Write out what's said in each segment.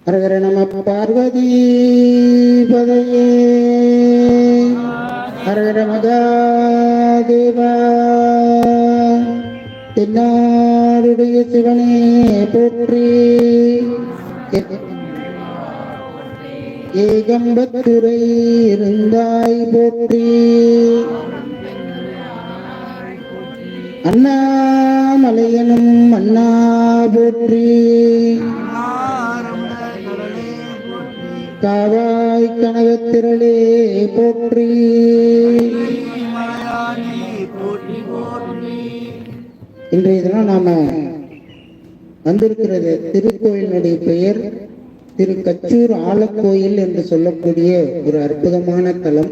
ஹரஹர நம பார்வதி பதையே ஹரஹர மகாதேவா. தென்னாடுடைய சிவனே போற்றி. ஏகம்பத்துரை இருந்தாய் போற்றி. அண்ணாமலையனும் அண்ணா போற்றி. காவாய் கனகத்திரளே போற்றி. இன்றைய தினம் நாம வந்திருக்கிறது திருக்கோயிலுடைய பெயர் திரு கச்சூர் ஆலக்கோயில் என்று சொல்லக்கூடிய ஒரு அற்புதமான தலம்.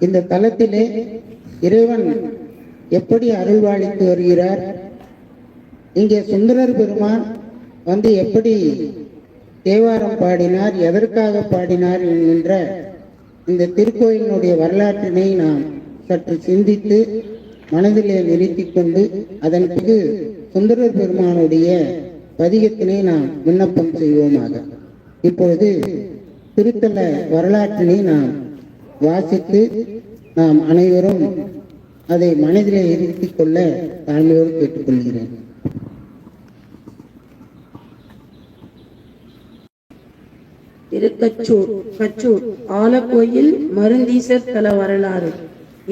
இந்த தலத்திலே இறைவன் எப்படி அருள்வாளித்து வருகிறார், இங்கே சுந்தரர் பெருமான் வந்து எப்படி தேவாரம் பாடினார், எதற்காக பாடினார் என்கின்ற இந்த திருக்கோயிலினுடைய வரலாற்றினை நாம் சற்று சிந்தித்து மனதிலே நிறுத்தி கொண்டு அதன் பிறகு சுந்தரர் பெருமானுடைய பதிகத்தினை நாம் விண்ணப்பம் செய்வோமாக. இப்பொழுது திருத்தல வரலாற்றினை நாம் வாசித்து நாம் அனைவரும் அதை மனதிலே இருத்திக் கொள்ள தாழ்மையோடு கேட்டுக்கொள்கிறேன். திருக்கச்சூர் கச்சூர் ஆலக்கோயில் மருந்தீசர் தல வரலாறு.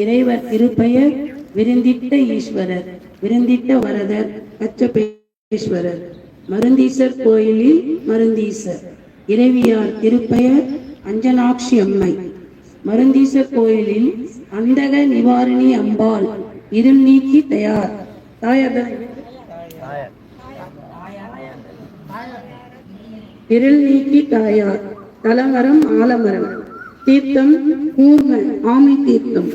இறைவர் திருப்பெயர் விருந்திட்ட ஈஸ்வரர், விருந்திட்ட வரதர் கச்சபேஸ்வரர். மருந்தீசர் கோயிலில் மருந்தீசர். இறைவியார் திருப்பெயர் அஞ்சனாட்சி அம்மை. மருந்தீசர் கோயிலில் அந்தக நிவாரணி அம்பாள் இருள் நீக்கி தயார் இருள் நீக்கி தாயார். தலமரம் ஆலமரம். தீர்த்தம் கூர்ம ஆமை தீர்த்தம்.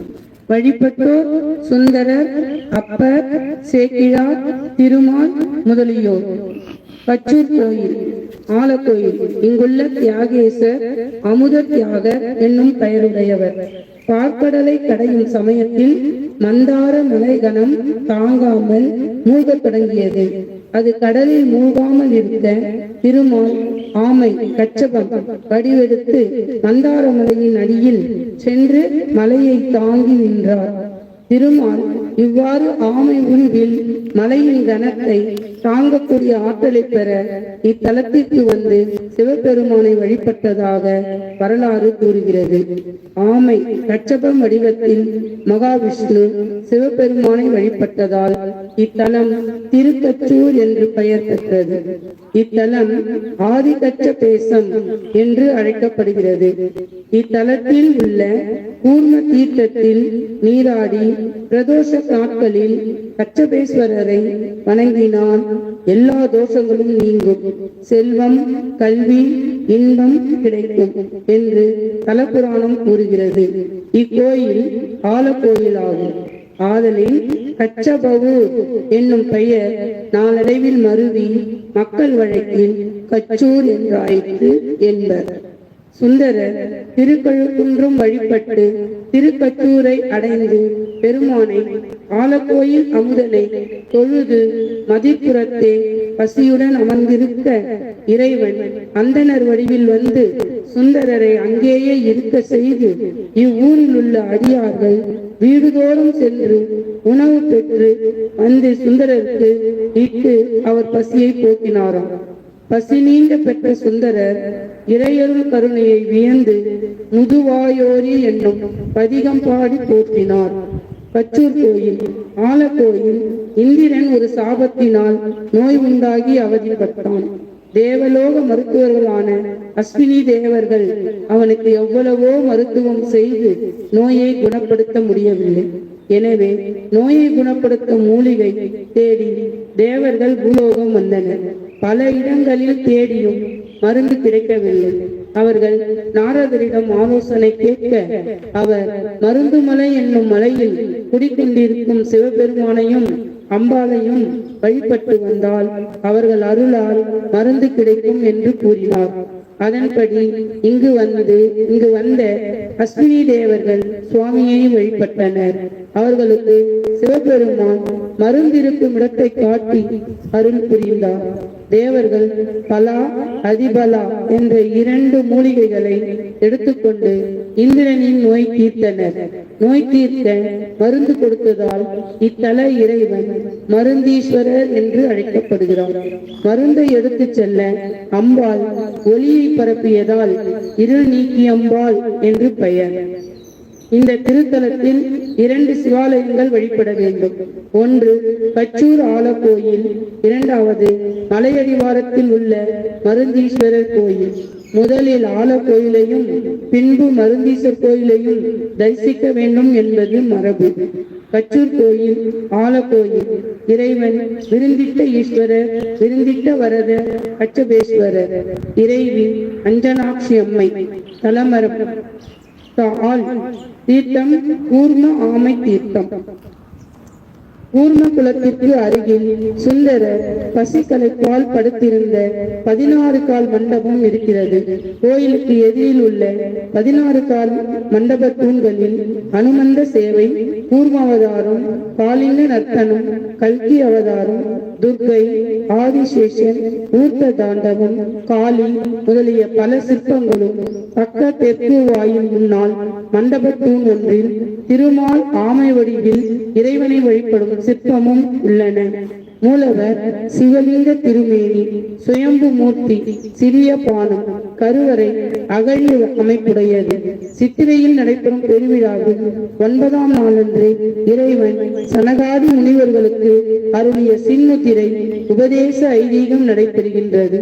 வழிபட்டோர் சுந்தரர், அப்பர், சேக்கிழார், திருமால் முதலியோர். கச்சூர் கோயில் ஆலக்கோயில். இங்குள்ள தியாகேசர் அமுத தியாகர் என்னும் பெயருடையவர். பார்க்கடலை கடையும் சமயத்தில் மந்தார மலைகணம் தாங்காமல் மூழ்கத் தொடங்கியது. அது கடலில் மூழ்காமல் இருக்க திருமால் ஆமை கச்சபம் வடிவெடுத்து மந்தார மலையின் அடியில் சென்று மலையை தாங்கி நின்றார். திருமால் இவ்வாறு ஆமை உருவில் மலையின் கனத்தை தாங்கக்கூடிய ஆற்றலை பெற இத்தலத்திற்கு வந்து சிவபெருமானை வழிபட்டதாக வரலாறு கூறுகிறது. ஆமை கச்சபம் வடிவத்தில் மகாவிஷ்ணு சிவபெருமானை வழிபட்டதால் இத்தலம் திருக்கச்சூர் என்று பெயர் பெற்றது. இத்தலம் ஆதிகச்சபேசம் என்று அழைக்கப்படுகிறது. இத்தலத்தில் உள்ள கூர்ம தீர்த்தத்தில் நீராடி பிரதோஷ நாட்களில் கச்சபேஸ்வரரை வணங்கினால் எல்லா தோஷங்களும் நீங்கும், செல்வம், கல்வி, இன்பம் கிடைக்கும் என்று தலபுராணம் கூறுகிறது. இக்கோயில் ஆலக்கோயில் ஆகும். ஆதலில் கச்சபவு என்னும் பெயர் நாளடைவில் மருவி மக்கள் வழக்கில் கச்சூர் என்றாயிற்று என்பர். சுந்தரர் திருக்கழுக்குன்றம் வழிபட்டு திருக்கச்சூரை அடைந்து பெருமானை ஆலக்கோயில் அமுதனை தொழுது மதிப்புறத்தே பசியுடன் அமர்ந்திருக்க இறைவன் அந்தனர் வடிவில் வந்து சுந்தரரை அங்கேயே இருக்க செய்து இவ்வூரில் உள்ள அடியார்கள் வீடுதோறும் சென்று உணவு பெற்று வந்து சுந்தரருக்கு இட்டு அவர் பசியை போக்கினாராம். பசி நீங்க பெற்ற சுந்தரர் இறையருள் கருணையை வியந்து முதுவாயோரி என்னும் பதிகம் பாடி போற்றினார். கச்சூர் கோயில் ஆலக்கோயில். இந்திரன் ஒரு சாபத்தினால் நோய் உண்டாகி அவதிப்பட்டான். தேவலோக மருத்துவர்களான அஸ்வினி தேவர்கள் அவனுக்கு எவ்வளவோ மருத்துவம் செய்து நோயை குணப்படுத்த முடியவில்லை. எனவே நோயை குணப்படுத்த மூலிகை தேடி தேவர்கள் பூலோகம் வந்தனர். பல இடங்களில் தேடியும் மருந்து கிடைக்கவில்லை. அவர்கள் நாரதரிடம் ஆலோசனை கேட்க அவர் மருந்துமலை என்னும் மலையில் குடிக்கொண்டிருக்கும் சிவபெருமானையும் அம்பாளையும் வழிபட்டு வந்தால் அவர்கள் அருளால் மருந்து கிடைக்கும் என்று கூறினார். அதன்படி இங்கு வந்த அஸ்வினி தேவர்கள் சுவாமியை வழிபட்டனர். அவர்களுக்கு சிவபெருமான் மருந்திருக்கும் இடத்தை காட்டி அருள் புரிந்தார். தேவர்கள் பலா அதிபலா என்ற 2 மூலிகைகளை எடுத்துக்கொண்டு இந்திரனின் நோய் தீர்த்தனர். நோய் தீர்க்க மருந்து கொடுத்ததால் இத்தல இறைவன் மருந்தீஸ்வரர் என்று அழைக்கப்படுகிறார். மருந்தை எடுத்து செல்ல அம்பாள் ஒளியை பரப்பியதால் இருள் நீக்கி அம்பாள் என்று பெயர். இந்த திருத்தலத்தில் 2 சிவாலயங்கள் வழிபட வேண்டும். ஒன்று கச்சூர் ஆலக்கோயில், 2வது மலையடிவாரத்தில் உள்ள மருந்தீஸ்வரர் கோயில். முதலில் ஆலக்கோயிலையும் பின்பு மருந்தீஸ்வரர் கோயிலையும் தரிசிக்க வேண்டும் என்பது மரபு. கச்சூர் கோயில், ஆலக்கோயில் இறைவன் விருந்திட்ட ஈஸ்வரர், விருந்திட்ட வரதர், கச்சபேஸ்வரர். இறைவி அஞ்சனாட்சி அம்மை. தலமரம் தீர்த்தம் கூர்ம ஆமை தீர்த்தம். கூர்ம குளத்திற்கு அருகில் சுந்தரர் பசிக்கலைப்பால் படுத்திருந்த 16 கால் மண்டபம் இருக்கிறது. கோயிலுக்கு எதிரில் உள்ள 16 கால் மண்டப தூண்களில் அனுமந்த சேவை, கூர்ம அவதாரம், காலிங்க நர்த்தனம், கல்கி அவதாரம், துர்க்கை, ஆதிசேஷன், ஊர்த்த தாண்டவம், காளி முதலிய பல சிற்பங்களும் பக்க தெற்கு வாயில் முன்னால் மண்டபத்தூண் ஒன்றில் திருமால் ஆமை வடிவில் இறைவனை வழிபடும் சிற்பமும் உள்ளன. மூலவர் சிவலிங்க திருமேனி, சுயம்பு மூர்த்தி, சிறிய பானம், கருவறை அகழி அமைப்புடையது. சித்திரையில் நடைபெறும் பெருவிழாவில் 9ஆம் நாளன்று இறைவன் சனகாதி முனிவர்களுக்கு அருளிய சின்முத்திரை உபதேச ஐதீகம் நடைபெறுகின்றது.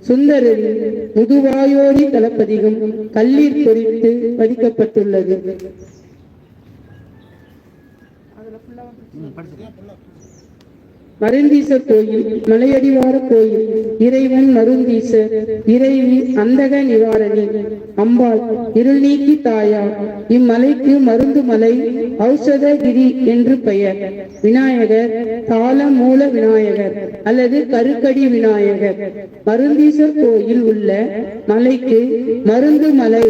சுந்தரரின் முதுவாயோடி தளபதிகம் கல்லீர் பொறித்து பதிக்கப்பட்டுள்ளது. மருந்தீசர் கோயில், மலையடிவார கோயில். இறைவன் மருந்தீசர், இறைவி அந்தக நிவாரணி, அம்பாள் இருள் நீக்கி தாயார். இம்மலைக்கு மருந்து மலை, ஔஷதகிரி என்று பெயர். விநாயகர் தாள மூல விநாயகர் அல்லது கருக்கடி விநாயகர். மருந்தீசர் கோயில் உள்ள மலைக்கு மருந்து மலை,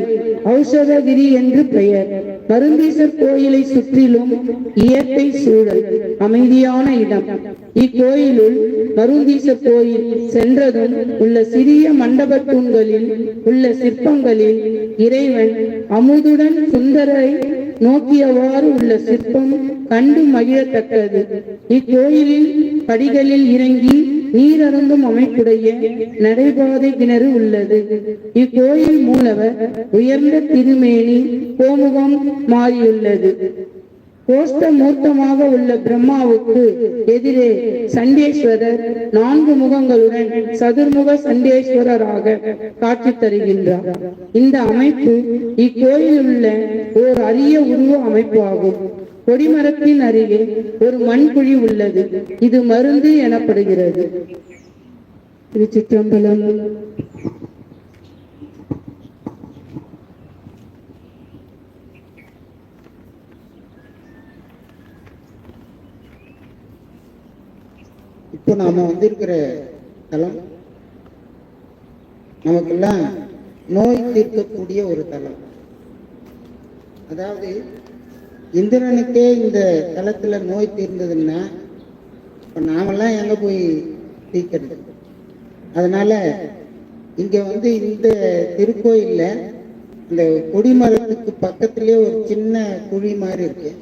ஔஷதகிரி என்று பெயர். மருந்தீசர் கோயிலை சுற்றிலும் இயற்கை சூழல், அமைதியான இடம். இக்கோயிலுள் மருந்தீசர் கோயில் சென்றதும் உள்ள சிறிய மண்டப தூண்களில் உள்ள சிற்பங்களில் இறைவன் அமுதுடன் சுந்தரை நோக்கியவாறு உள்ள சிற்பம் கண்டு மகிழத்தக்கது. இக்கோயிலில் படிகளில் இறங்கி நீரருந்தும் அமைப்புடைய நடைபாதை கிணறு உள்ளது. இக்கோயில் மூலவர் உயர்ந்த திருமேனி கோமுகம் மாறியுள்ளது. கோஷ்ட மூர்த்தமாக உள்ள பிரம்மாவுக்கு எதிரே சண்டேஸ்வரர் 4 முகங்களுடன் சதுர்முக சண்டேஸ்வரராக காட்சி தருகின்றார். இந்த அமைப்பு இக்கோயிலில் உள்ள ஓர் அரிய உருவ அமைப்பு ஆகும். கொடிமரத்தின் அருகே ஒரு மண்குழி உள்ளது. இது மருந்து எனப்படுகிறது. திருச்சிற்றம்பலம். இப்போ நாம வந்திருக்கிற தலம் நமக்கெல்லாம் நோய் தீர்க்கக்கூடிய ஒரு தலம். அதாவது இந்திரனுக்கே இந்த தலத்துல நோய் தீர்ந்ததுன்னா இப்ப நாமெல்லாம் எங்க போய் தீர்க்கிறது? அதனால இங்க இந்த திருக்கோயில்ல இந்த கொடிமரத்துக்கு பக்கத்திலே ஒரு சின்ன குழி மாதிரி இருக்கு.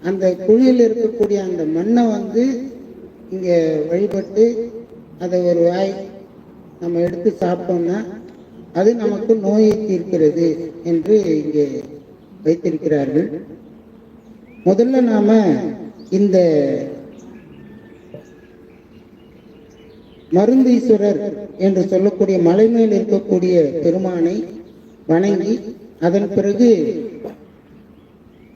அந்த குழியில் இருக்கக்கூடிய அந்த மண்ணை இங்க வழிபட்டு அதை ஒரு வாய் நம்ம எடுத்து சாப்பிட்டோம்னா அது நமக்கு நோயை தீர்க்கிறது என்று இங்கே வைத்திருக்கிறார்கள். முதல்ல நாம இந்த மருந்தீஸ்வரர் என்று சொல்லக்கூடிய மலை மேல் இருக்கக்கூடிய பெருமானை வணங்கி அதன் பிறகு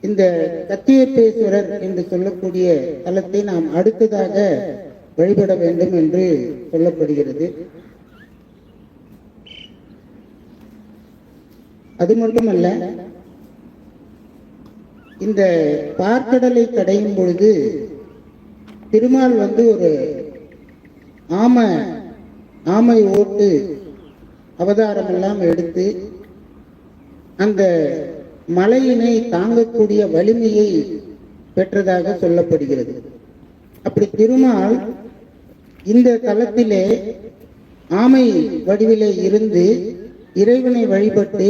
இந்த கத்தியப்பேஸ்வரர் என்று சொல்லக்கூடிய தலத்தை நாம் அடுத்ததாக வழிபட வேண்டும் என்று சொல்லப்படுகிறது. அது மட்டுமல்ல, இந்த பார்க்கடலை கடையும் பொழுது திருமால் ஒரு ஆமை ஓட்டு அவதாரம் எல்லாம் எடுத்து அந்த மலையினை தாங்கக்கூடிய வலிமையை பெற்றதாக சொல்லப்படுகிறது. அப்படி திருமால் இந்த தலத்திலே ஆமை வடிவிலே இருந்து இறைவனை வழிபட்டு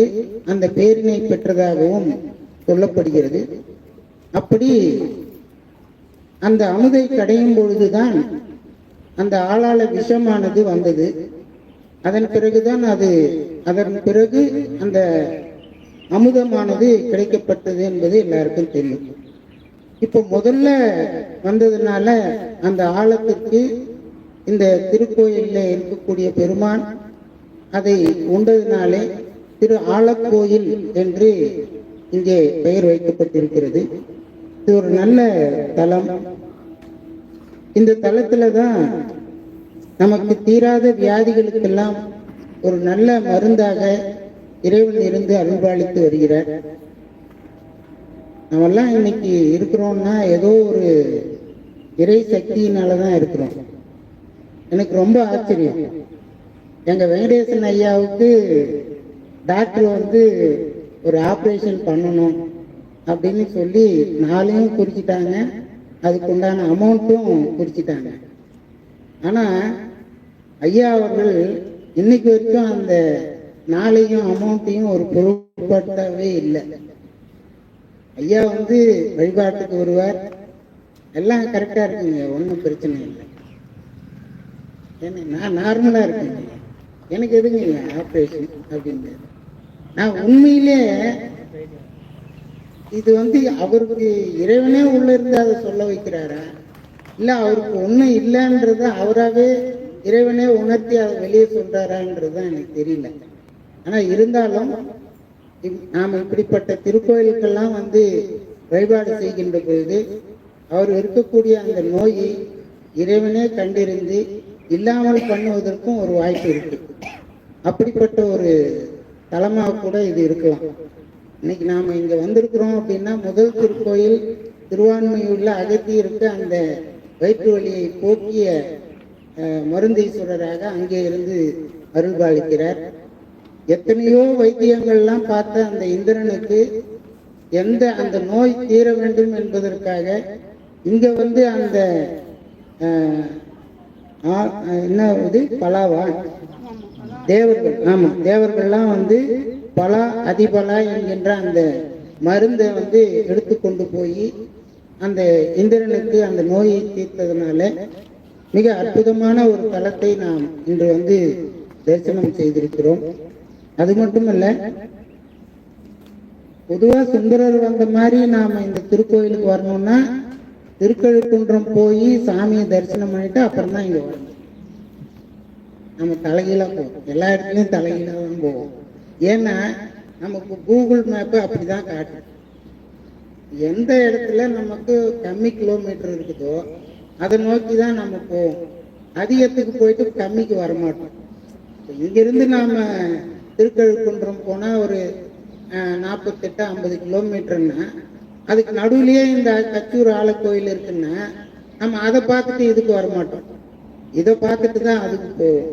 அந்த பேரினை பெற்றதாகவும் சொல்லப்படுகிறது. அப்படி அந்த அமுதை கடையும் பொழுதுதான் அந்த ஆளாள விஷமானது வந்தது. அதன் பிறகு அந்த அமுதமானது கிடைக்கப்பட்டது என்பது எல்லாருக்கும் தெரியும். இப்போ முதல்ல வந்ததுனால அந்த ஆழத்திற்கு இந்த திருக்கோயிலில் இருக்கக்கூடிய பெருமான் அதை உண்டதினாலே திரு ஆலக்கோயில் என்று இங்கே பெயர் வைக்கப்பட்டிருக்கிறது. இது ஒரு நல்ல தலம். இந்த தலத்துல தான் நமக்கு தீராத வியாதிகளுக்கெல்லாம் ஒரு நல்ல மருந்தாக இறைவன் இருந்து அருள்பாலித்து வருகிறார். நம்மெல்லாம் இன்னைக்கு இருக்கிறோம்னா ஏதோ ஒரு இறை சக்தியினாலதான் இருக்கிறோம். எனக்கு ரொம்ப ஆச்சரியம். எங்க வெங்கடேசன் ஐயாவுக்கு டாக்டர் ஒரு ஆப்ரேஷன் பண்ணணும் அப்படின்னு சொல்லி நாளையும் குறிச்சிட்டாங்க, அதுக்கு உண்டான அமௌண்ட்டும் குறிச்சிட்டாங்க. ஆனா ஐயா அவர்கள் இன்னைக்கு வரைக்கும் அந்த நாளையும் அமௌண்ட்டையும் ஒரு பொருட்படுத்தவே இல்லை. ஐயா வழிபாட்டுக்கு வருவார், எல்லாம் கரெக்டா இருக்குங்க, ஒன்றும் பிரச்சனை இல்லை. ஏன்னா நான் நார்மலா இருக்கேங்க, எனக்கு எதுங்க இல்லை ஆப்ரேஷன் அப்படின்னு. நான் உண்மையிலே இது அவருக்கு இறைவனே உள்ள இருந்து அதை சொல்ல வைக்கிறாரா, இல்ல அவருக்கு ஒண்ணும் இல்லைன்றத அவராகவே இறைவனே உணர்த்தி அதை வெளியே சொல்றாரான்றதுதான் எனக்கு தெரியல. ஆனா இருந்தாலும் நாம இப்படிப்பட்ட திருக்கோயிலுக்கெல்லாம் வழிபாடு செய்கின்ற பொழுது அவர் இருக்கக்கூடிய அந்த நோயை இறைவனே கண்டிருந்து இல்லாமல் பண்ணுவதற்கும் ஒரு வாய்ப்பு இருக்கு. அப்படிப்பட்ட ஒரு தலமாக கூட இது இருக்கலாம். இன்னைக்கு நாம இங்க வந்திருக்கிறோம் அப்படின்னா முதல் திருக்கோயில் திருவான்மையுள்ள அகத்தியருக்கு அந்த வயிற்று வலியை போக்கிய மருந்தீஸ்வரராக அங்கே இருந்து அருள்பாலிக்கிறார். எத்தனையோ வைத்தியங்கள்லாம் பார்த்த அந்த இந்திரனுக்கு அந்த நோய் தீர வேண்டும் என்பதற்காக இங்க அந்த என்ன பலாவா தேவர்கள், ஆமா தேவர்கள்லாம் பலா அதிபலா என்கின்ற அந்த மருந்தை எடுத்துக்கொண்டு போய் அந்த இந்திரனுக்கு அந்த நோயை தீர்த்ததுனால மிக அற்புதமான ஒரு தலத்தை நாம் இன்று தரிசனம் செய்திருக்கிறோம். அது மட்டுமல்ல, பொதுவா சுந்தரர் வந்த மாதிரி நாம இந்த திருக்கோயிலுக்கு வரணும்னா திருக்கழுக்குன்றம் போய் சாமியை தரிசனம் பண்ணிட்டு அப்புறம் தான் இங்க வரணும். நம்ம தலைகீழா போவோம், எல்லா இடத்துலயும் தலைகீழா தான் போவோம். ஏன்னா நமக்கு கூகுள் மேப்பு அப்படிதான் காட்டும். எந்த இடத்துல நமக்கு கம்மி கிலோமீட்டர் இருக்குதோ அதை நோக்கி தான் நம்ம போவோம். அதிகத்துக்கு போயிட்டு கம்மிக்கு வரமாட்டோம். இங்கிருந்து நாம திருக்கழுக்குன்றம் போனா ஒரு 48-50 கிலோமீட்டர்னா அதுக்கு நடுவுலயே இந்த கச்சூர் ஆலக்கோயில் இருக்குன்னா நம்ம அதை பார்த்துட்டு இதுக்கு வரமாட்டோம், இதை பார்த்துட்டு தான் அதுக்கு போவோம்.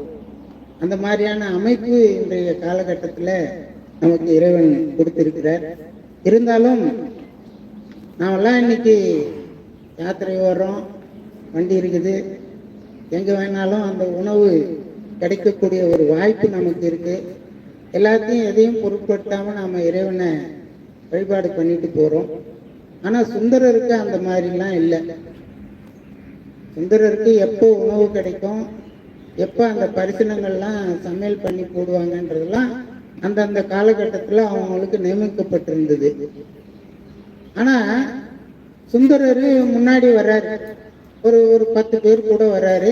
அந்த மாதிரியான அமைப்பு இன்றைய காலகட்டத்தில் நமக்கு இறைவன் கொடுத்திருக்கிறார். இருந்தாலும் நாமெல்லாம் இன்னைக்கு யாத்திரை வர்றோம், வண்டி இருக்குது, எங்க வேணாலும் அந்த உணவு கிடைக்கக்கூடிய ஒரு வாய்ப்பு நமக்கு இருக்கு. எல்லாத்தையும் எதையும் பொருட்படுத்தாம நாம இறைவனை வழிபாடு பண்ணிட்டு போறோம். ஆனா சுந்தரருக்கு அந்த மாதிரிலாம் இல்லை. சுந்தரருக்கு எப்போ உணவு கிடைக்கும், எப்போ அந்த பரிசனங்கள்லாம் சமையல் பண்ணி போடுவாங்கன்றதெல்லாம் அந்தந்த காலகட்டத்தில் அவங்களுக்கு நியமிக்கப்பட்டிருந்தது. ஆனா சுந்தரர் முன்னாடி வர்றாரு, ஒரு 10 பேர் கூட வர்றாரு.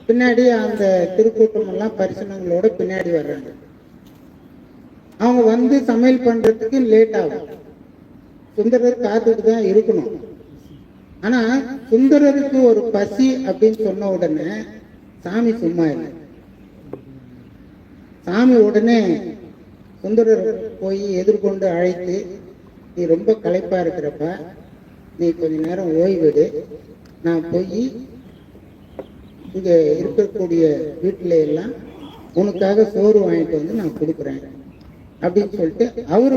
பின்னாடி அந்த திருக்கூட்டம் எல்லாம் பரிசனங்களோட பின்னாடி வர்றாங்க. அவங்க சமையல் பண்றதுக்கு லேட் ஆகும். சுந்தரர் காத்துட்டு தான் இருக்கணும். ஆனா சுந்தரருக்கு ஒரு பசி அப்படின்னு சொன்ன உடனே சாமி சும்மா இல்லை. சாமி உடனே சுந்தரர் போய் எதிர்கொண்டு அழைத்து, நீ ரொம்ப களைப்பா இருக்கிறப்ப நீ கொஞ்ச நேரம் ஓய்வெடு, நான் போய் இங்க இருக்கக்கூடிய வீட்டுல எல்லாம் உனக்காக சோறு வாங்கிட்டு நான் கொடுக்குறேன் அப்படின்னு சொல்லிட்டு அவரு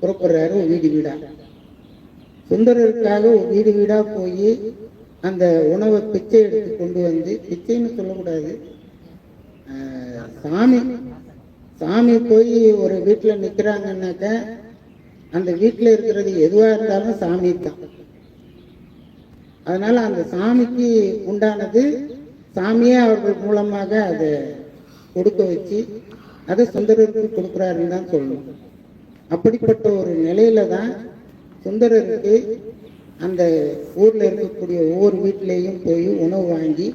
புறப்படுறாரு வீடு வீடா. சுந்தரருக்காக வீடு வீடா போய் அந்த உணவை பிச்சை எடுத்து கொண்டு வந்து, பிச்சைன்னு சொல்லக்கூடாது, சாமி சாமி போய் ஒரு வீட்டில் நிற்கிறாங்கன்னாக்க அந்த வீட்டில் இருக்கிறது எதுவாக இருந்தாலும் சாமி தான். அதனால அந்த சாமிக்கு உண்டானது சாமியே அவர்கள் மூலமாக அதை கொடுக்க வச்சு அதை சுந்தரருக்கு கொடுக்குறாருன்னு தான் சொல்லணும். அப்படிப்பட்ட ஒரு நிலையில தான் சுந்தரருக்கு அந்த ஊர்ல இருக்கக்கூடிய ஒவ்வொரு வீட்டிலேயும் போய் உணவு வாங்கி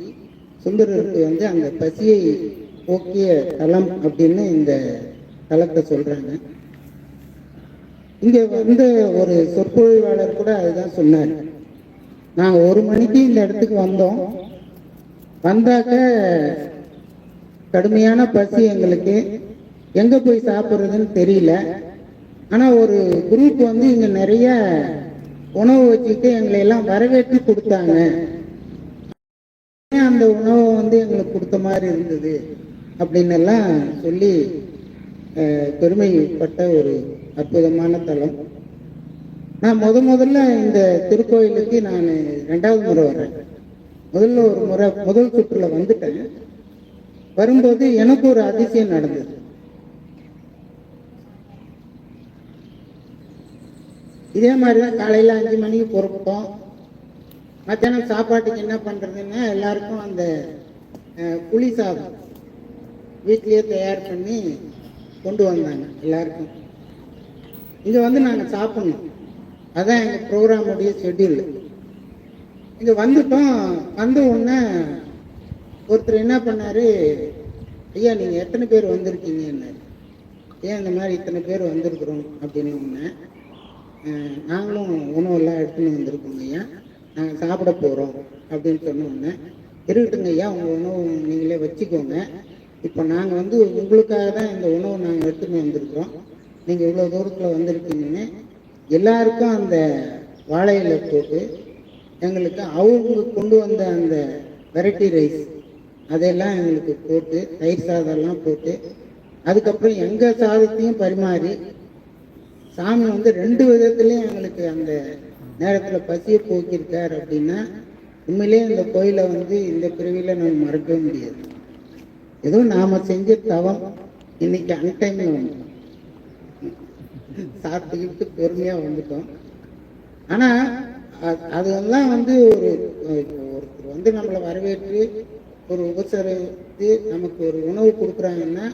சுந்தரருக்கு வந்து அந்த பசியை போக்கிய தலம் அப்படின்னு இந்த தலத்தை சொல்றாங்க. இங்க வந்து ஒரு சொற்பொழிவாளர் கூட அதுதான் சொன்னார். நாங்கள் 1 மணிக்கு இந்த இடத்துக்கு வந்தோம். வந்தாக்க கடுமையான பசி, எங்களுக்கு எங்க போய் சாப்பிட்றதுன்னு தெரியல. ஆனா ஒரு குரூப் வந்து இங்க நிறைய உணவு வச்சுட்டு எங்களை எல்லாம் வரவேற்று கொடுத்தாங்க. அந்த உணவை வந்து எங்களுக்கு கொடுத்த மாதிரி இருந்தது அப்படின்னு எல்லாம் சொல்லி பெருமைப்பட்ட ஒரு அற்புதமான தலம். நான் முதல்ல இந்த திருக்கோயிலுக்கு நான் 2வது முறை வர்றேன். முதல்ல ஒரு முறை முதல் சுற்றுல வந்துட்டேன். வரும்போது எனக்கு ஒரு அதிசயம் நடந்தது. இதே மாதிரிதான் காலையில 5 மணிக்கு புறப்பட்டோம். மத்தியானம் சாப்பாட்டுக்கு என்ன பண்றதுன்னா எல்லாருக்கும் அந்த புளி சாதம் வீட்லயே தயார் பண்ணி கொண்டு வந்தாங்க எல்லாருக்கும். இங்க வந்து நாங்க சாப்பிடணும், அதான் எங்க ப்ரோக்ராமுடைய ஷெட்யூல். இங்க வந்துட்டோம். வந்த உடனே ஒருத்தர் என்ன பண்ணாரு, ஐயா நீங்க எத்தனை பேர் வந்திருக்கீங்கன்னாரு. ஏன் இந்த மாதிரி இத்தனை பேர் வந்திருக்கிறோம் அப்படின்னு ஒன்று, நாங்களும் உணவெல்லாம் எடுத்துன்னு வந்திருக்கோங்க ஐயா, நாங்கள் சாப்பிட போகிறோம் அப்படின்னு சொன்ன உடனே, இருக்கட்டுங்க ஐயா உங்கள் உணவு நீங்களே வச்சுக்கோங்க, இப்போ நாங்கள் வந்து உங்களுக்காக தான் இந்த உணவை நாங்கள் எடுத்துன்னு வந்திருக்கிறோம், நீங்கள் இவ்வளோ தூரத்தில் வந்திருக்கீங்கன்னு எல்லாருக்கும் அந்த வாழையில போட்டு எங்களுக்கு அவங்க கொண்டு வந்த அந்த வெரைட்டி ரைஸ் அதெல்லாம் எங்களுக்கு போட்டு, தயிர் சாதம்லாம் போட்டு, அதுக்கப்புறம் எங்கள் சாதத்தையும் பரிமாறி, சாமி வந்து 2 விதத்துலையும் எங்களுக்கு அந்த நேரத்தில் பசியை போக்கியிருக்கார் அப்படின்னா உண்மையிலேயே இந்த கோயிலை வந்து இந்த பிரிவில் நம்ம மறக்கவே முடியாது. ஏதோ நாம செஞ்ச தவம் இன்னைக்கு அன்டைமே வந்துட்டோம், சாப்பிட்டுக்கிட்டு பொறுமையாக வந்துட்டோம். ஆனால் அதெல்லாம் வந்து ஒருத்தர் வந்து நம்மளை வரவேற்று ஒரு உபசரித்து நமக்கு ஒரு உணவு கொடுக்குறாங்கன்னா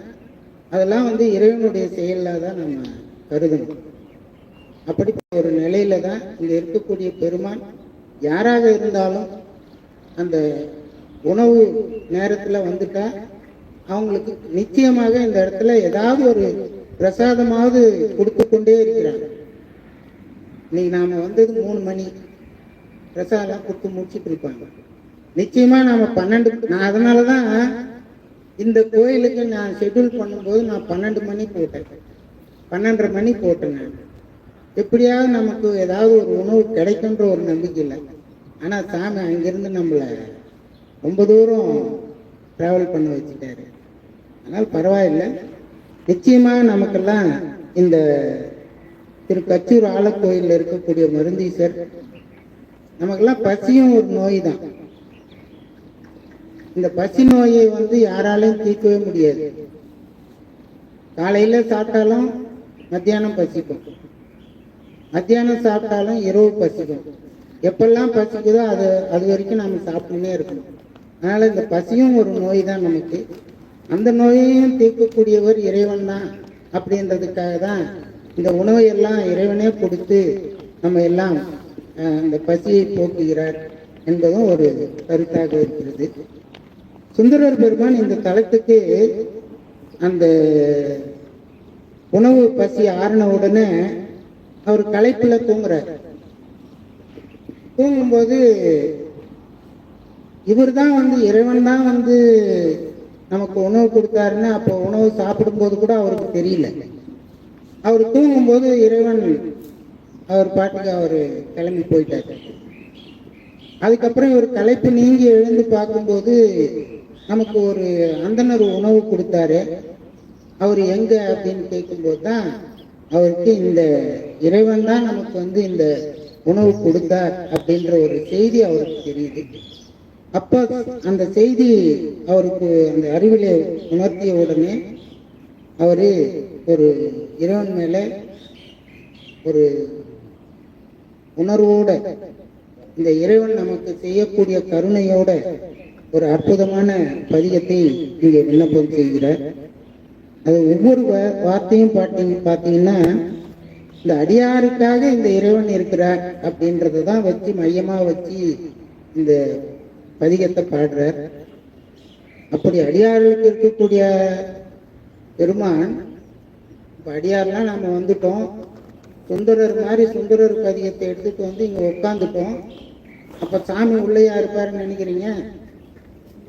அதெல்லாம் வந்து இறைவனுடைய செயலாக தான் நம்ம கருதணும். அப்படிப்பட்ட ஒரு நிலையில தான் இங்க இருக்கக்கூடிய பெருமான் யாராக இருந்தாலும் அந்த உணவு நேரத்துல வந்துட்டா அவங்களுக்கு நிச்சயமாக இந்த இடத்துல ஏதாவது ஒரு பிரசாதமாவது கொடுத்து கொண்டே இருக்கிறாங்க. இன்னைக்கு நாம வந்தது 3 மணி, பிரசாதம் கொடுத்து முடிச்சுட்டு இருப்பாங்க. நிச்சயமா நாம 12, நான் அதனாலதான் இந்த கோயிலுக்கு நான் ஷெட்யூல் பண்ணும்போது நான் 12 மணி போட்டேன், 12:30 மணி போட்டேன். நான் எப்படியாவது நமக்கு ஏதாவது ஒரு உணவு கிடைக்குன்ற ஒரு நம்பிக்கை இல்லை. ஆனா சாமி அங்கிருந்து நம்மளை ரொம்ப தூரம் டிராவல் பண்ண வச்சுட்டாரு. அதனால பரவாயில்லை. நிச்சயமா நமக்கெல்லாம் இந்த திருக்கச்சூர் ஆலக்கோயிலில் இருக்கக்கூடிய மருந்தீசர், நமக்கெல்லாம் பசியும் ஒரு நோய் தான். இந்த பசி நோயை வந்து யாராலையும் தீர்க்கவே முடியாது. காலையில சாப்பிட்டாலும் மத்தியானம் பசிக்கும், மத்தியானம் சாப்பிட்டாலும் இரவு பசிக்கும். எப்பெல்லாம் பசிக்குதோ அது வரைக்கும் நம்ம சாப்பிட்டுன்னே இருக்கணும். அதனால இந்த பசியும் ஒரு நோய் தான் நமக்கு. அந்த நோயையும் தீர்க்கக்கூடியவர் இறைவன் தான். அப்படின்றதுக்காக தான் இந்த உணவை எல்லாம் இறைவனே கொடுத்து நம்ம எல்லாம் அந்த பசியை போக்குகிறார் என்பதும் ஒரு கருத்தாக இருக்கிறது. சுந்தரர் பெருமான் இந்த தலத்துக்கு அந்த உணவு பசி ஆறின உடனே அவர் களைப்புல தூங்குறார். தூங்கும்போது இவர் தான் வந்து இறைவன் தான் வந்து நமக்கு உணவு கொடுத்தாருன்னு அப்போ உணவு சாப்பிடும்போது கூட அவருக்கு தெரியல. அவர் தூங்கும்போது இறைவன் அவர் பாட்டுக்கு அவர் கிளம்பி போயிட்டாரு. அதுக்கப்புறம் இவர் களைப்பு நீங்கி எழுந்து பார்க்கும்போது நமக்கு ஒரு அந்தனர் உணவு கொடுத்தாரு. அவர் எங்க அப்படின்னு கேட்கும்போது தான் அவருக்கு இந்த இறைவன் தான் நமக்கு வந்து இந்த உணவு கொடுத்தார் அப்படின்ற ஒரு செய்தி அவருக்கு தெரியுது. அப்ப அந்த செய்தி அவருக்கு அந்த அறிவிலே உணர்த்திய உடனே அவரு ஒரு இறைவன் மேல ஒரு உணர்வோட, இந்த இறைவன் நமக்கு செய்யக்கூடிய கருணையோட ஒரு அற்புதமான பதிகத்தை இங்கே விண்ணப்பம் செய்கிறார். அது ஒவ்வொரு வார்த்தையும் பார்த்தீங்கன்னா இந்த அடியாருக்காக இந்த இறைவன் இருக்கிறார் அப்படின்றத தான் வச்சு மையமா வச்சு இந்த பதிகத்தை பாடுறார். அப்படி அடியார்களுக்கு இருக்கக்கூடிய பெருமான், இப்ப அடியார்லாம் நம்ம வந்துட்டோம், சுந்தரர் மாதிரி சுந்தரர் பதிகத்தை எடுத்துட்டு வந்து இங்க உட்காந்துட்டோம். அப்ப சாமி உள்ளேயா இருப்பாருன்னு நினைக்கிறீங்க?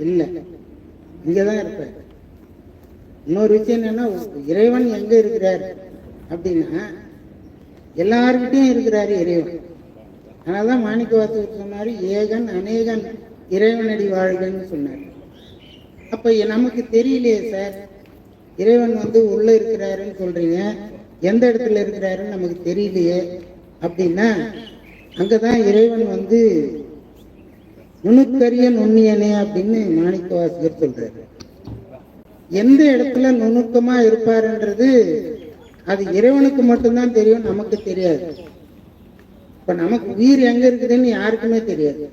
இல்ல, இங்கதான் இருப்பார். இன்னொரு விஷயம் என்னன்னா, இறைவன் எங்க இருக்கிறார் அப்படின்னா எல்லார்கிட்டையும் இருக்கிறாரு இறைவன். அதனாலதான் மாணிக்கவாசகர் சொன்னாரு, ஏகன் அநேகன் இறைவனடி வாழ்கன்னு சொன்னார். அப்ப நமக்கு தெரியலையே சார், இறைவன் வந்து உள்ள இருக்கிறாருன்னு சொல்றீங்க, எந்த இடத்துல இருக்கிறாருன்னு நமக்கு தெரியலையே அப்படின்னா, அங்கதான் இறைவன் வந்து நுணுக்கரிய நுண்ணியனே அப்படின்னு மாணிக்கவாசகர் சொல்றாரு. எந்த இடத்துல நுணுக்கமா இருப்பாருன்றது அது இறைவனுக்கு மட்டும்தான் தெரியும், நமக்கு தெரியாது. இப்ப நமக்கு உயிர் எங்க இருக்குதுன்னு யாருக்குமே தெரியாது.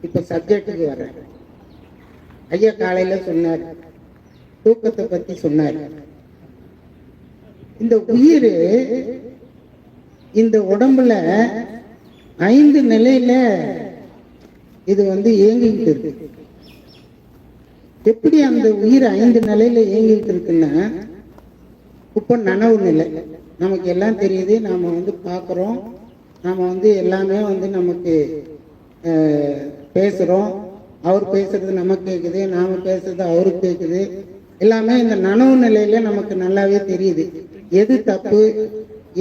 இப்ப சப்ஜெக்டுக்கு வர்றேன். ஐயா காலையில சொன்னார், தூக்கத்தை பத்தி சொன்னார். இந்த உயிர் இந்த உடம்புல 5 நிலையில இது வந்து இயங்கிட்டு இருக்கு. எப்படி அந்த உயிர் 5 நிலையில இயங்கிட்டு இருக்குன்னா, இப்ப நனவு நிலை நமக்கு எல்லாம் தெரியுது, நாம வந்து பார்க்குறோம், நாம வந்து எல்லாமே வந்து நமக்கு பேசுறோம், அவர் பேசுறது நமக்கு கேட்குது, நாம பேசுறது அவருக்கு கேட்குது, எல்லாமே இந்த நனவு நிலையில நமக்கு நல்லாவே தெரியுது. எது தப்பு,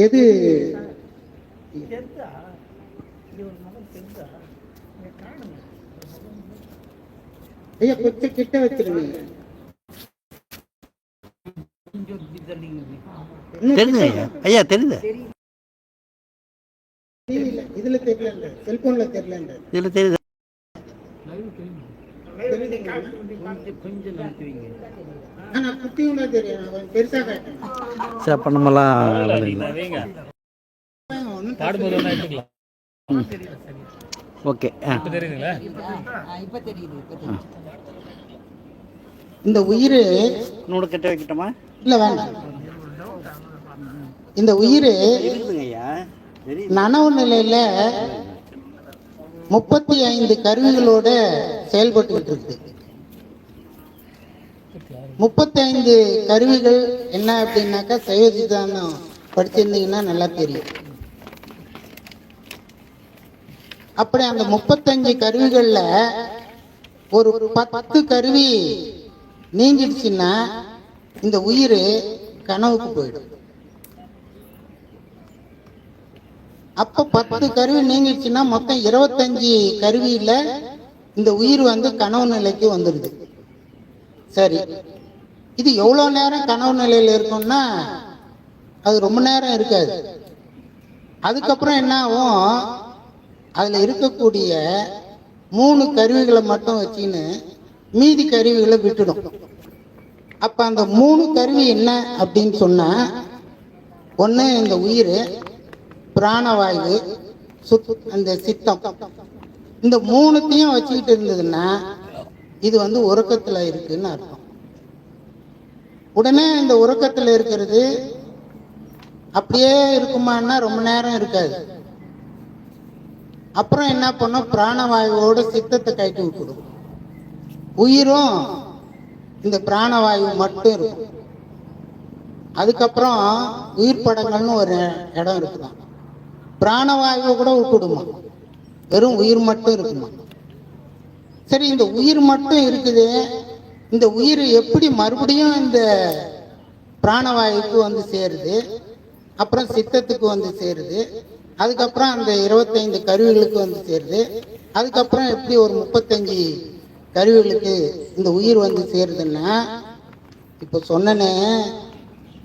எது ஐயா கொஞ்சம் கிட்ட வச்சிருங்க. தெரியுது ஐயா, தெரியுது. இதுல தெரியல, செல்போன்ல தெரியல, இதுல தெரியுது. ஆனா குட்டியோட தெரியும், பெருசா காட்டுறேன். சரி, அப்ப நம்மலாம் ஓகே. இந்த உயிர் நூறு கட்ட வைக்கட்டுமா? இல்ல வேண்டாம். இந்த உயிர் நனவு நிலையில 35 கருவிகளோட செயல்பட்டு இருக்கு. 35 கருவிகள் என்ன அப்படின்னாக்கா, சைவ சித்தாந்தம் படிச்சிருந்தீங்கன்னா நல்லா தெரியும். அப்படி அந்த 35 கருவிகள்ல ஒரு 10 கருவி நீங்கிடுச்சுன்னா இந்த உயிர் கனவுக்கு போயிடும். அப்ப 10 கருவி நீங்கிடுச்சுன்னா மொத்தம் 25 கருவியில இந்த உயிர் வந்து கனவு நிலைக்கு வந்துடுது. சரி, இது எவ்வளவு நேரம் கனவு நிலையில இருக்கும்னா அது ரொம்ப நேரம் இருக்காது. அதுக்கப்புறம் என்ன ஆகும், அதுல இருக்கக்கூடிய 3 கருவிகளை மட்டும் வச்சுன்னு மீதி கருவிகளை விட்டுடும். அப்ப அந்த 3 கருவி என்ன அப்படின்னு சொன்னா, ஒண்ணு இந்த உயிர், பிராணவாயு, அந்த சித்தம், இந்த 3த்தையும் வச்சுக்கிட்டு இருந்ததுன்னா இது வந்து உறக்கத்துல இருக்குன்னு அர்த்தம். உடனே இந்த உறக்கத்துல இருக்கிறது அப்படியே இருக்குமான்னா ரொம்ப நேரம் இருக்காது. அப்புறம் என்ன பண்ணும், பிராணவாயுவோட சித்தத்தை கட்டி விட்டுடும். உயிரும் இந்த பிராணவாயு மட்டும் இருக்கும். அதுக்கப்புறம் உயிர் படங்கள்னு ஒரு இடம் இருக்குதான், பிராணவாயுவை கூட விட்டுடுமா, வெறும் உயிர் மட்டும் இருக்குமா. சரி, இந்த உயிர் மட்டும் இருக்குது, இந்த உயிர் எப்படி மறுபடியும் இந்த பிராணவாயுக்கு வந்து சேருது, அப்புறம் சித்தத்துக்கு வந்து சேருது, அதுக்கப்புறம் அந்த 25 கருவிகளுக்கு வந்து சேருது, அதுக்கப்புறம் எப்படி ஒரு 35 கருவிகளுக்கு இந்த உயிர் வந்து சேருதுன்னா, இப்ப சொன்னனே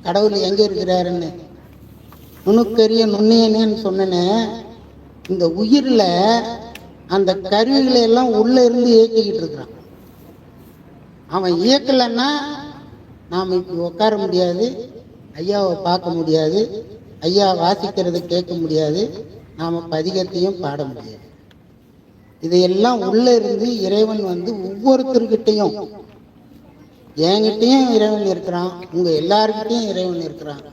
கடவுள் எங்க இருக்கிறாருன்னு, நுணுக்கரிய நுண்ணியனேன்னு சொன்னேனே, இந்த உயிரில் அந்த கருவிகளை எல்லாம் உள்ள இருந்து இயக்கிக்கிட்டு இருக்கிறான். அவன் இயக்கலைன்னா நாம் இப்படி உட்கார முடியாது, ஐயாவை பார்க்க முடியாது, ஐயா வாசிக்கிறத கேட்க முடியாது, நாம் பதிகத்தையும் பாட முடியாது. இதையெல்லாம் உள்ள இருந்து இறைவன் ஒவ்வொருத்தர்கிட்டையும், என்கிட்டையும் இறைவன் இருக்கிறான், உங்க எல்லார்கிட்டையும் இறைவன் இருக்கிறான்.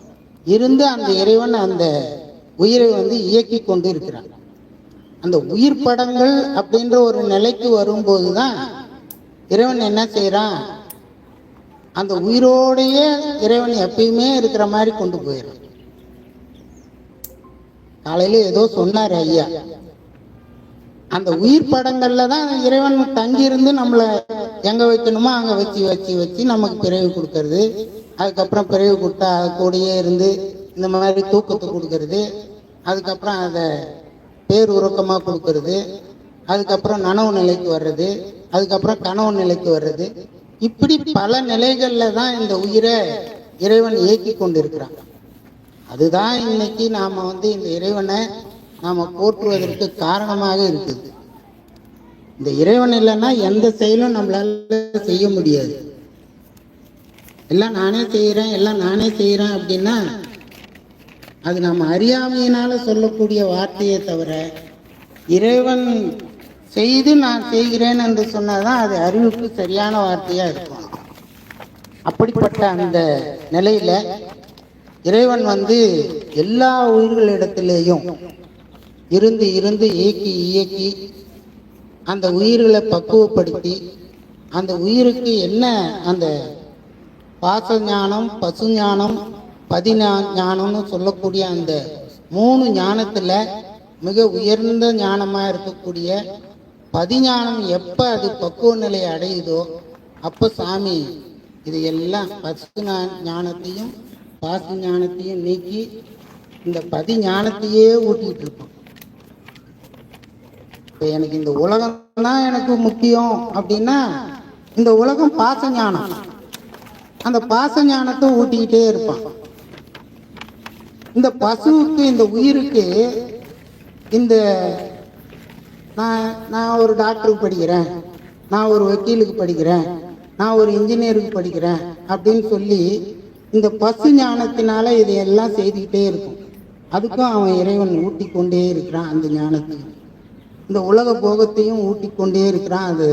இருந்து அந்த இறைவன் அந்த உயிரை இயக்கி கொண்டு இருக்கிறான். அந்த உயிர் படங்கள் அப்படின்ற ஒரு நிலைக்கு வரும்போதுதான் இறைவன் என்ன செய்யறான், அந்த உயிரோடையே இறைவன் எப்பயுமே இருக்கிற மாதிரி கொண்டு போயிடும். காலையில ஏதோ சொன்னார் ஐயா, அந்த உயிர் படங்கள்ல தான் இறைவன் தங்கி இருந்து நம்மளை எங்க வைக்கணுமோ அங்க வச்சு வச்சு வச்சு நமக்கு பிறகு கொடுக்கறது. அதுக்கப்புறம் பிறகு கொடுத்தா அது கூடயே இருந்து இந்த மாதிரி தூக்கத்தை கொடுக்கறது, அதுக்கப்புறம் அதை பேர் உறக்கமாக கொடுக்கறது, அதுக்கப்புறம் நனவு நிலைக்கு வர்றது, அதுக்கப்புறம் கனவு நிலைக்கு வர்றது. இப்படி பல நிலைகள்ல தான் இந்த உயிரை இறைவன் இயக்கி கொண்டிருக்கிறான். அதுதான் இன்னைக்கு நாம இந்த இறைவனை நாம போற்றுவதற்கு காரணமாக இருக்குது. இந்த இறைவன் இல்லைன்னா எந்த செயலும் நம்மளால செய்ய முடியாது. எல்லாம் நானே செய்கிறேன், எல்லாம் நானே செய்கிறேன் அப்படின்னா அது நம்ம அறியாமையினால சொல்லக்கூடிய வார்த்தையை தவிர, இறைவன் செய்து நான் செய்கிறேன் என்று சொன்னாதான் அது அறிவுக்கு சரியான வார்த்தையா இருக்கும். அப்படிப்பட்ட அந்த நிலையில இறைவன் எல்லா உயிர்களிடத்திலேயும் இருந்து இருந்து இயக்கி இயக்கி அந்த உயிர்களை பக்குவப்படுத்தி அந்த உயிருக்கு என்ன அந்த பாச ஞானம், பசு ஞானம், பதிஞானம்னு சொல்லக்கூடிய அந்த 3 ஞானத்துல மிக உயர்ந்த ஞானமா இருக்கக்கூடிய பதிஞானம் எப்ப அது பக்குவ நிலையை அடையுதோ அப்ப சாமி இது எல்லாம் பசு ஞானத்தையும் பாசு ஞானத்தையும் நீக்கி இந்த பதிஞானத்தையே ஊட்டிட்டு இருக்கும். இப்போ எனக்கு இந்த உலகம் தான் எனக்கு முக்கியம் அப்படின்னா இந்த உலகம் பாச ஞானம், அந்த பாச ஞானத்தை ஊட்டிக்கிட்டே இருப்பான். இந்த பசுவுக்கு இந்த உயிருக்கு இந்த நான் ஒரு டாக்டருக்கு படிக்கிறேன், நான் ஒரு வக்கீலுக்கு படிக்கிறேன், நான் ஒரு இன்ஜினியருக்கு படிக்கிறேன் அப்படின்னு சொல்லி இந்த பசு ஞானத்தினால இதையெல்லாம் செய்துக்கிட்டே இருக்கும். அதுக்கும் அவன் இறைவன் ஊட்டி கொண்டே இருக்கிறான். அந்த ஞானத்தையும் இந்த உலக போகத்தையும் ஊட்டி கொண்டே இருக்கிறான். அது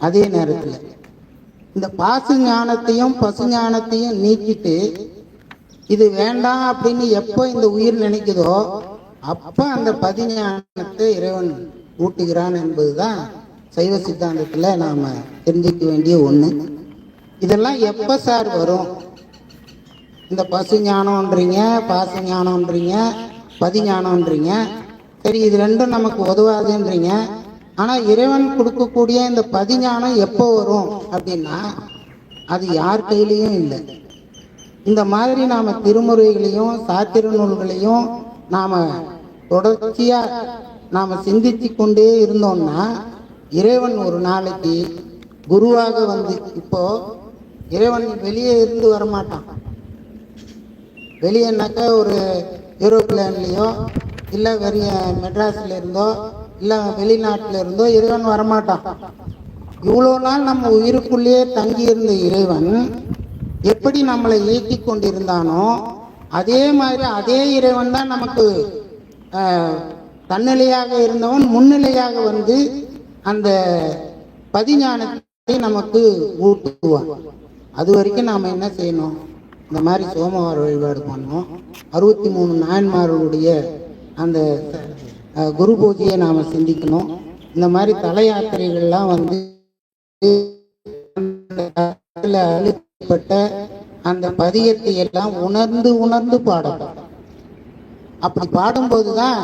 அதே நேரத்தில் இந்த பாசு ஞானத்தையும் பசு ஞானத்தையும் நீக்கிட்டு இது வேண்டாம் அப்படின்னு எப்போ இந்த உயிர் நினைக்குதோ அப்ப அந்த பதிஞானத்தை இறைவன் ஊட்டுகிறான் என்பதுதான் சைவ சித்தாந்தத்துல நாம தெரிஞ்சுக்க வேண்டிய ஒண்ணு. இதெல்லாம் எப்ப சார் வரும்? இந்த பசு ஞானம்ன்றீங்க, பாச ஞானம்ன்றீங்க, பதிஞானம்ன்றீங்க. சரி, இது ரெண்டும் நமக்கு உதவாதுன்றீங்க. ஆனா இறைவன் கொடுக்கக்கூடிய இந்த பதிஞானம் எப்போ வரும் அப்படின்னா அது யார் கையிலையும் இல்லை. இந்த மாதிரி நாம திருமுறைகளையும் சாத்திர நூல்களையும் நாம தொடர்ச்சியா நாம சிந்திச்சு கொண்டே இருந்தோம்னா இறைவன் ஒரு நாளைக்கு குருவாக இப்போ இறைவன் வெளியே இருந்து வரமாட்டான். வெளியேனாக்கா ஒரு யூரோப்லேன்லேயோ இல்லை வெறிய மெட்ராஸில் இருந்தோ இல்லை வெளிநாட்டில் இருந்தோ இறைவன் வரமாட்டான். இவ்வளோ நாள் நம்ம உயிருக்குள்ளேயே தங்கி இருந்த இறைவன் எப்படி நம்மளை இயக்கி கொண்டிருந்தானோ அதே மாதிரி அதே இறைவன் தான் நமக்கு தன்னிலையாக இருந்தவன் முன்னிலையாக அந்த பதிஞானத்தை நமக்கு ஊட்டுவான். அது வரைக்கும் நாம் என்ன செய்யணும்? இந்த மாதிரி சோமவார வழிபாடு பண்ணணும். 63 நாயன்மார்களுடைய அந்த குரு பூஜையை நாம் சிந்திக்கணும். இந்த மாதிரி தல யாத்திரைகள்லாம் அழுத்தப்பட்ட அந்த பதியத்தை எல்லாம் உணர்ந்து உணர்ந்து பாடணும். அப்படி பாடும்போது தான்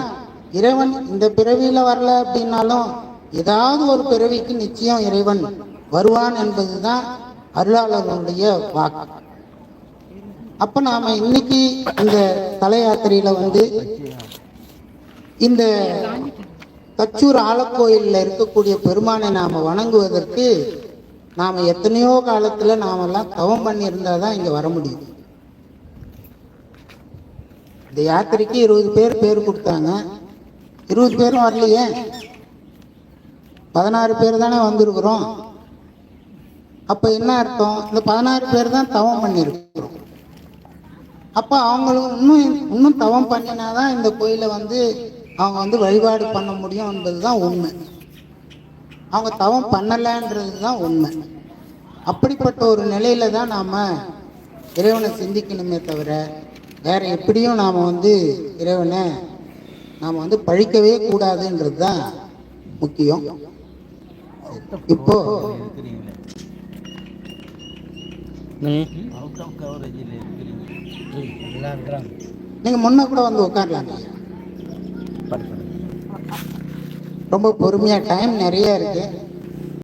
இறைவன் இந்த பிறவியில் வரல அப்படின்னாலும் ஏதாவது ஒரு பிறவிக்கு நிச்சயம் இறைவன் வருவான் என்பதுதான் அருளாளர்களுடைய வாக்கு. அப்ப நாம இன்னைக்கு இந்த தல யாத்திரையில இந்த தச்சூர் ஆலக்கோயிலில் இருக்கக்கூடிய பெருமானை நாம வணங்குவதற்கு நாம எத்தனையோ காலத்துல நாமெல்லாம் தவம் பண்ணி இருந்தாதான் இங்க வர முடியும். இந்த யாத்திரைக்கு 20 பேர் பேர் கொடுத்தாங்க. 20 பேரும் வரலையே, 16 பேர் தானே வந்திருக்கிறோம். அப்போ என்ன அர்த்தம்? இந்த 16 பேர் தான் தவம் பண்ணியிருக்கிறோம். அப்போ அவங்களும் இன்னும் தவம் பண்ணினாதான் இந்த கோயிலை வந்து அவங்க வந்து வழிபாடு பண்ண முடியும் என்பது தான் உண்மை. அவங்க தவம் பண்ணலைன்றது தான் உண்மை. அப்படிப்பட்ட ஒரு நிலையில தான் நாம் இறைவனை சிந்திக்கணுமே தவிர வேற எப்படியும் நாம் வந்து இறைவனை நாம் வந்து பழிக்கவே கூடாதுன்றது தான் முக்கியம். இப்போ நீங்க முன்ன கூட வந்து உட்காரலாம். ரொம்ப பொறுமையா, டைம் நிறைய இருக்கு.